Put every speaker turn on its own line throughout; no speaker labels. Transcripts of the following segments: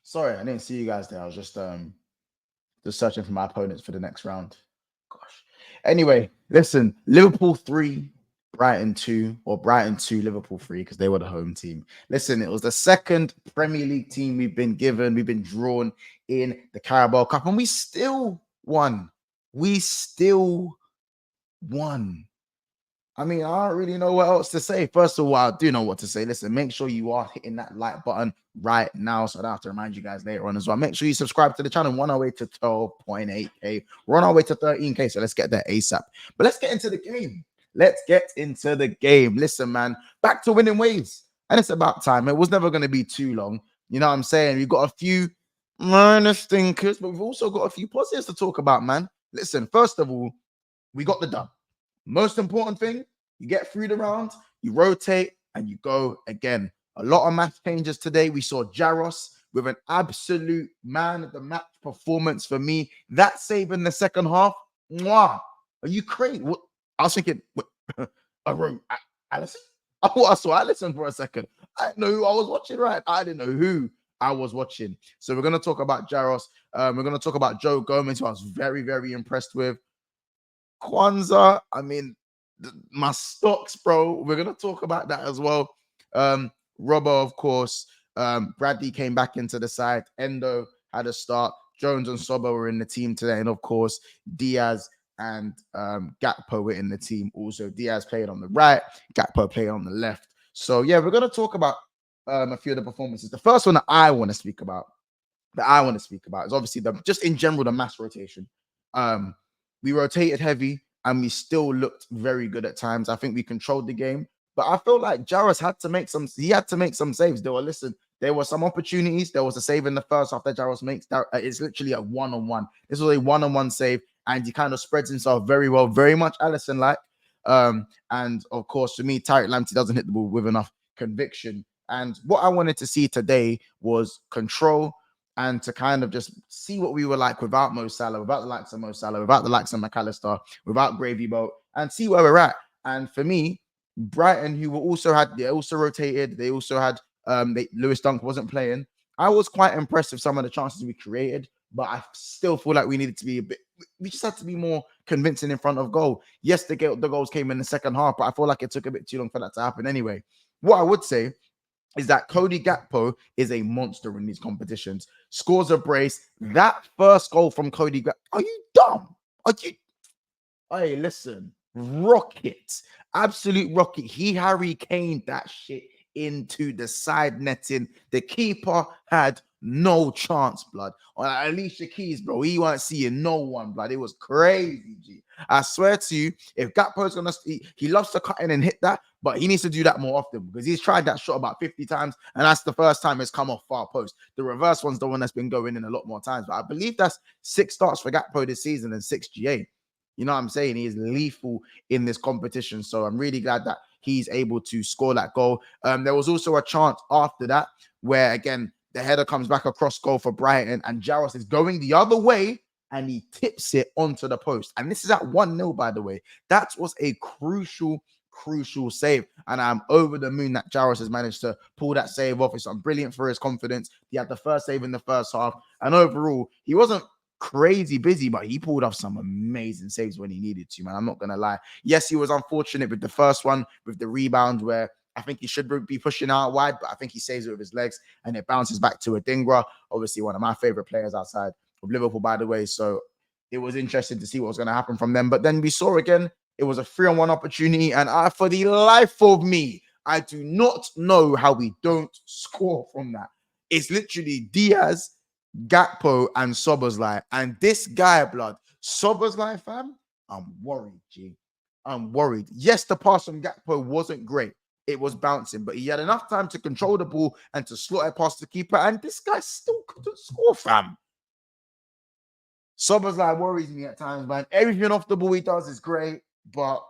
Sorry, I didn't see you guys there. I was just searching for my opponents for the next round. Gosh. Anyway, listen, Liverpool 3, Brighton 2, or Brighton 2, Liverpool 3, because they were the home team. Listen, it was the second Premier League team we've been given. We've been drawn in the Carabao Cup, and we still won. We still won. I mean, I don't really know what else to say. First of all, I do know what to say. Listen, make sure you are hitting that like button right now, so I don't have to remind you guys later on as well. Make sure you subscribe to the channel. We're on our way to 12.8K. We're on our way to 13K, so let's get there ASAP. But let's get into the game. Let's get into the game. Listen, man, back to winning ways. And it's about time. It was never going to be too long. You know what I'm saying? We've got a few minor stinkers, but we've also got a few positives to talk about, man. Listen, first of all, we got the dub. Most important thing, you get through the round, you rotate, and you go again. A lot of match changes today. We saw Jaros with an absolute man of the match performance for me. That save in the second half, mwah. Are you crazy? What? I was thinking, I wrote Allison? I thought I saw Allison for a second. I didn't know who I was watching, right? I didn't know who I was watching. So we're going to talk about Jaros. We're going to talk about Joe Gomez, who I was very, very impressed with. Quanza, I mean, my stocks, bro. We're gonna talk about that as well. Robbo, of course. Bradley came back into the side. Endo had a start. Jones and Sobo were in the team today, and of course, Diaz and Gakpo were in the team. Also, Diaz played on the right, Gakpo played on the left. So yeah, we're gonna talk about a few of the performances. The first one that I want to speak about, is obviously just in general the mass rotation. We rotated heavy and we still looked very good at times. I think we controlled the game, but I felt like Jaros had to make some saves. There were some opportunities. There was a save in the first half that Jaros makes. It's literally a one-on-one. This was a one-on-one save, and he kind of spreads himself very well, very much Allison-like. And of course, for me, Tariq Lamptey doesn't hit the ball with enough conviction. And what I wanted to see today was control, and to kind of just see what we were like without Mo Salah, without the likes of Mo Salah, without the likes of McAllister, without Gravy Boat, and see where we're at. And for me, Brighton, they also rotated. They also had Lewis Dunk wasn't playing. I was quite impressed with some of the chances we created, but I still feel like we needed to be we just had to be more convincing in front of goal. Yes, the goals came in the second half, but I feel like it took a bit too long for that to happen anyway. What I would say is that Cody Gakpo is a monster in these competitions. Scores a brace. That first goal from Cody Gakpo. Are you dumb? Are you? Hey, listen. Rocket. Absolute rocket. He Harry Kane that shit into the side netting. The keeper had no chance, blood. On Alicia Keys, bro, he weren't seeing no one, blood. It was crazy, G. I swear to you, if Gakpo's gonna, he loves to cut in and hit that, but he needs to do that more often because he's tried that shot about 50 times, and that's the first time it's come off far post. The reverse one's the one that's been going in a lot more times, but I believe that's 6 starts for Gakpo this season and 6 GA. You know what I'm saying? He is lethal in this competition, so I'm really glad that he's able to score that goal. There was also a chance after that where, again, the header comes back across goal for Brighton, and Jaros is going the other way, and he tips it onto the post. And this is at 1-0, by the way. That was a crucial save. And I'm over the moon that Jaros has managed to pull that save off. It's brilliant for his confidence. He had the first save in the first half. And overall, he wasn't crazy busy, but he pulled off some amazing saves when he needed to, man. I'm not going to lie. Yes, he was unfortunate with the first one, with the rebound where I think he should be pushing out wide, but I think he saves it with his legs and it bounces back to Adingra. Obviously, one of my favorite players outside of Liverpool, by the way. So it was interesting to see what was going to happen from them. But then we saw again, it was a 3-on-1 opportunity. And for the life of me, I do not know how we don't score from that. It's literally Diaz, Gakpo, and Soboslai. And this guy, blood, Soboslai, fam, I'm worried, G. I'm worried. Yes, the pass from Gakpo wasn't great. It was bouncing, but he had enough time to control the ball and to slot it past the keeper, and this guy still couldn't score, fam. Soboslai worries me at times, man. Everything off the ball he does is great, but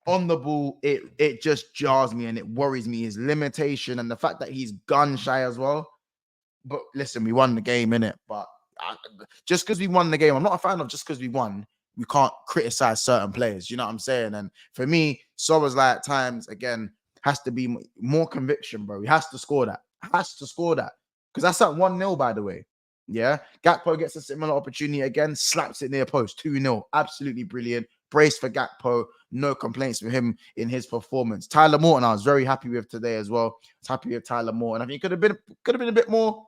on the ball, it just jars me and it worries me. His limitation and the fact that he's gun shy as well. But listen, we won the game, innit? But just because we won the game, I'm not a fan of just because we won, we can't criticize certain players. You know what I'm saying? And for me, Soboslai at times, again, has to be more conviction, bro. He has to score that. because that's at 1-0, by the way. Yeah. Gakpo gets a similar opportunity again, slaps it near post, 2-0. Absolutely brilliant. Brace for Gakpo. No complaints with him in his performance. Tyler Morton, I was very happy with today as well. I was happy with Tyler Morton. I think it could have been a bit more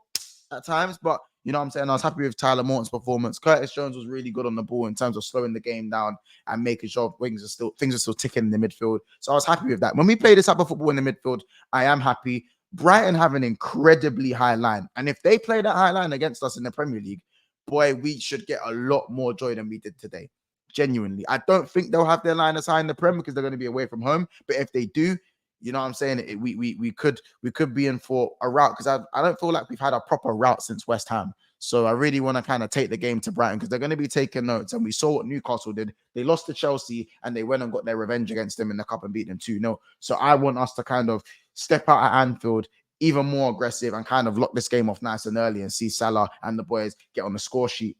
at times, but you know what I'm saying? I was happy with Tyler Morton's performance. Curtis Jones was really good on the ball in terms of slowing the game down and making sure things are still ticking in the midfield. So I was happy with that. When we play this type of football in the midfield, I am happy. Brighton have an incredibly high line. And if they play that high line against us in the Premier League, boy, we should get a lot more joy than we did today. Genuinely. I don't think they'll have their line as high in the Prem because they're going to be away from home. But if they do, you know what I'm saying? We could be in for a rout because I don't feel like we've had a proper rout since West Ham. So I really want to kind of take the game to Brighton because they're going to be taking notes. And we saw what Newcastle did. They lost to Chelsea and they went and got their revenge against them in the cup and beat them 2-0. So I want us to kind of step out at Anfield even more aggressive and kind of lock this game off nice and early and see Salah and the boys get on the score sheet.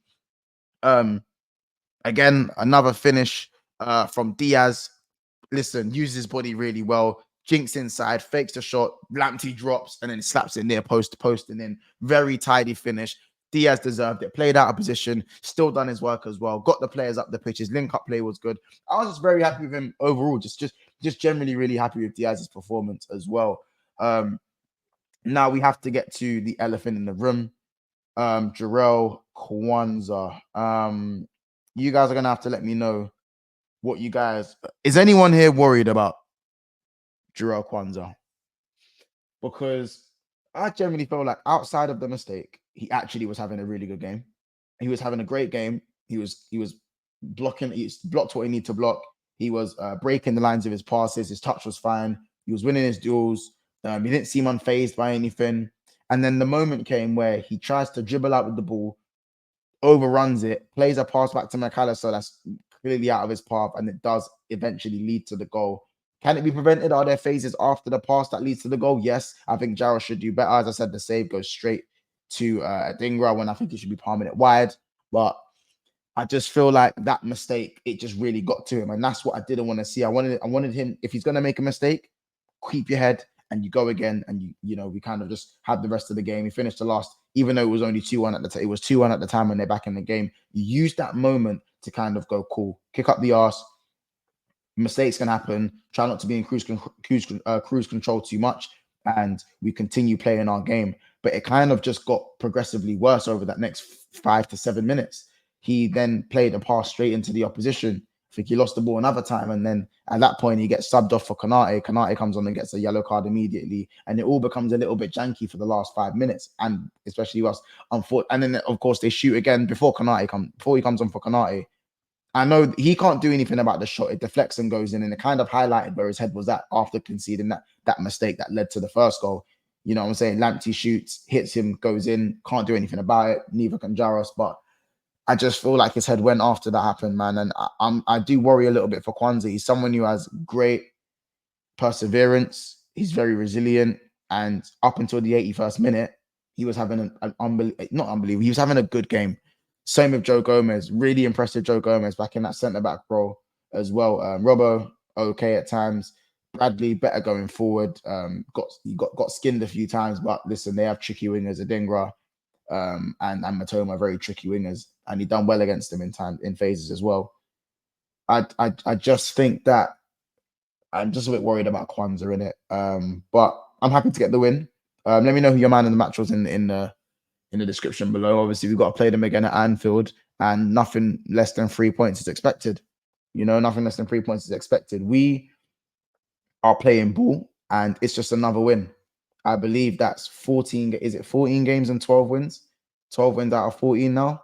Again, another finish from Diaz. Listen, uses his body really well. Jinks inside, fakes the shot, Lamptey drops, and then slaps it near post to post, and then very tidy finish. Diaz deserved it. Played out of position, still done his work as well. Got the players up the pitch. His link-up play was good. I was just very happy with him overall. Just generally really happy with Diaz's performance as well. Now we have to get to the elephant in the room. Jarrell Quanza. You guys are gonna have to let me know what you guys. Is anyone here worried about Jarrell Quanza? Because I generally feel like outside of the mistake, he actually was having a really good game. He was having a great game. He was blocking. He blocked what he needed to block. He was breaking the lines of his passes. His touch was fine. He was winning his duels. He didn't seem unfazed by anything. And then the moment came where he tries to dribble out with the ball, overruns it, plays a pass back to McAllister that's clearly out of his path, and it does eventually lead to the goal. Can it be prevented? Are there phases after the pass that leads to the goal? Yes. I think Jarrell should do better. As I said, the save goes straight to Adingra when I think he should be palming it wide. But I just feel like that mistake, it just really got to him. And that's what I didn't want to see. I wanted him, if he's going to make a mistake, keep your head and you go again. And, you know, we kind of just had the rest of the game. He finished the last, even though it was only 2-1 at the time. It was 2-1 at the time when they're back in the game. You use that moment to kind of go, cool, kick up the arse. Mistakes can happen. Try not to be in cruise control too much, and we continue playing our game. But it kind of just got progressively worse over that next 5 to 7 minutes. He then played a pass straight into the opposition. I think he lost the ball another time, and then at that point he gets subbed off for Konate. Konate comes on and gets a yellow card immediately, and it all becomes a little bit janky for the last 5 minutes, and especially us. And then of course they shoot again before he comes on for Konate. I know he can't do anything about the shot. It deflects and goes in, and it kind of highlighted where his head was at after conceding that mistake that led to the first goal. You know what I'm saying? Lamptey shoots, hits him, goes in, can't do anything about it. Neither can Jaros, but I just feel like his head went after that happened, man. And I do worry a little bit for Quanza. He's someone who has great perseverance. He's very resilient, and up until the 81st minute, he was having not unbelievable. He was having a good game. Same with Joe Gomez. Really impressive Joe Gomez back in that centre-back role as well. Robbo, okay at times. Bradley, better going forward. Got skinned a few times, but listen, they have tricky wingers. Adingra and Matoma, very tricky wingers. And he done well against them in phases as well. I just think that I'm just a bit worried about Quanza in it. But I'm happy to get the win. Let me know who your man in the match was in the description below. Obviously, we've got to play them again at Anfield, and nothing less than 3 points is expected. You know, nothing less than 3 points is expected. We are playing ball, and it's just another win. I believe that's 14. Is it 14 games and 12 wins? 12 wins out of 14 now.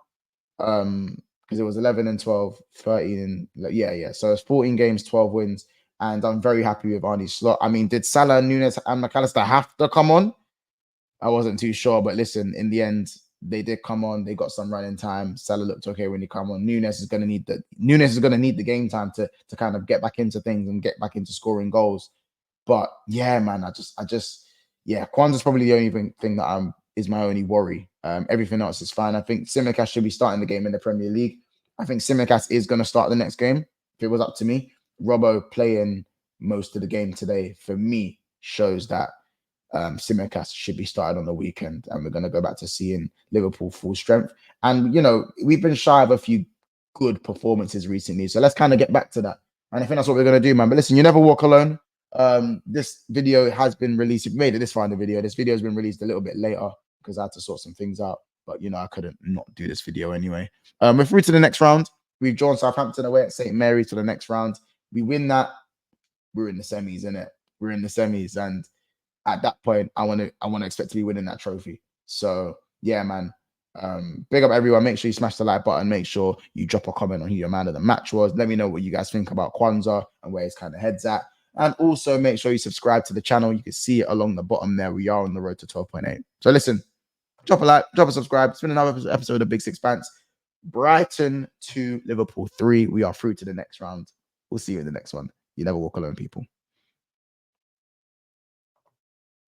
Because it was 11 and 12, 13 and yeah. So it's 14 games, 12 wins, and I'm very happy with Arnie's slot. I mean, did Salah, Nunes, and McAllister have to come on? I wasn't too sure, but listen, in the end, they did come on. They got some running time. Salah looked okay when he come on. Nunes is going to need the game time to kind of get back into things and get back into scoring goals. But yeah, man, Quanza's probably the only thing that is my only worry. Everything else is fine. I think Tsimikas should be starting the game in the Premier League. I think Tsimikas is going to start the next game. If it was up to me, Robbo playing most of the game today for me shows that Simicast should be started on the weekend, and we're going to go back to seeing Liverpool full strength. And we've been shy of a few good performances recently, so let's kind of get back to that. And I think that's what we're going to do, man. But listen, you never walk alone. This video has been released. If you made it this far in the video, this video has been released a little bit later because I had to sort some things out. But I couldn't not do this video anyway. We're through to the next round. We've drawn Southampton away at St. Mary's to the next round. We win that, we're in the semis, innit? We're in the semis, and at that point, I want to expect to be winning that trophy. So yeah, man. Big up everyone. Make sure you smash the like button. Make sure you drop a comment on who your man of the match was. Let me know what you guys think about Quanza and where his kind of head's at. And also make sure you subscribe to the channel. You can see it along the bottom there. We are on the road to 12.8. So listen, drop a like, drop a subscribe. It's been another episode of Big Sixpence. Brighton 2, Liverpool 3. We are through to the next round. We'll see you in the next one. You never walk alone, people.